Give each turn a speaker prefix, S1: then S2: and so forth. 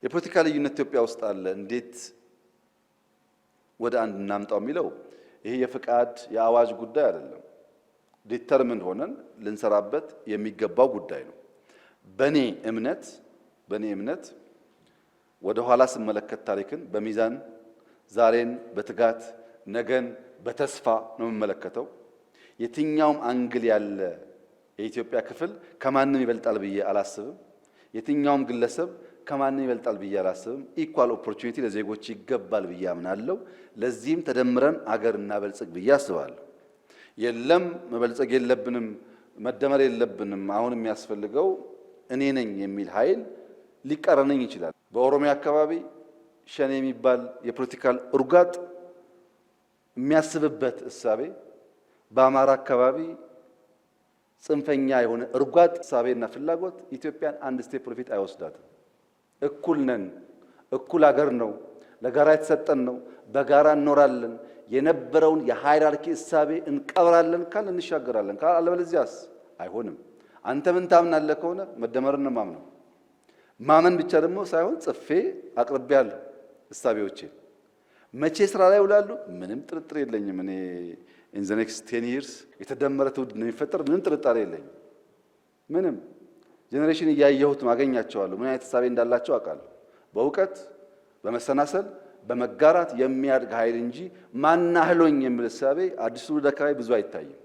S1: የፖለቲካ ልዩነት ኢትዮጵያ ውስጥ አለ። እንዴት ወደ አንድ እናምጣው የሚለው ይሄ የፍቃድ የአዋጅ ጉዳይ አይደለም። ዲተርሚን ሆነን ልንሰራበት የሚገባው ጉዳይ ነው። በኔ እምነት ወደ ኋላ ስመለከት ታሪክን በሚዛን ዛሬን በትጋት ነገን በተስፋ ነው የምመለከተው። የትኛውም አንግል ያለ የኢትዮጵያ ክፍል ከማንም ይበልጣል ብዬ አላስብም። የትኛውም ግለሰብ ከማንም ይበልጣል ብዬ አላስብም። ኢኳል ኦፖርቹኒቲ ለዜጎች ይገባል ብዬ አምናለሁ። ለዚህም ተደምረን አገር እናበልጽግ ብዬ አስባለሁ። የለም መበልጸግ የለብንም መደመር የለብንም አሁን የሚያስፈልገው እኔ ነኝ የሚል ኃይል ሊቀረነኝ ይችላል። በኦሮሚያ አካባቢ ሸኔ የሚባል የፖለቲካል ኡርጋጥ የሚያስብበት እሳቤ፣ በአማራ አካባቢ ጽንፈኛ የሆነ ኡርጋጥ እሳቤና ፍላጎት ኢትዮጵያን አንድ ስቴፕ ወደፊት አይወስዳትም። እኩል ነን፣ እኩል ሀገር ነው፣ ለጋራ የተሰጠን ነው፣ በጋራ እንኖራለን። የነበረውን የሃይራርኪ እሳቤ እንቀብራለን ካል እንሻገራለን ካል አለበለዚያስ አይሆንም። አንተ ምን ታምናለህ ከሆነ መደመርን ነው ማምነው። ማመን ብቻ ደግሞ ሳይሆን ጽፌ አቅርቤያለሁ እሳቤዎቼ። መቼ ስራ ላይ ውላሉ? ምንም ጥርጥር የለኝም። እኔ in the next 10 years የተደመረ ትውልድ እንደሚፈጠር ምንም ጥርጣሬ የለኝም። ምንም ጄኔሬሽን እያየሁት ማገኛቸዋለሁ። ምን አይነት እሳቤ እንዳላቸው አውቃለሁ። በእውቀት በመሰናሰል በመጋራት የሚያድግ ኃይል እንጂ ማናህሎኝ የሚል እሳቤ አዲሱ ትውልድ አካባቢ ብዙ አይታይም።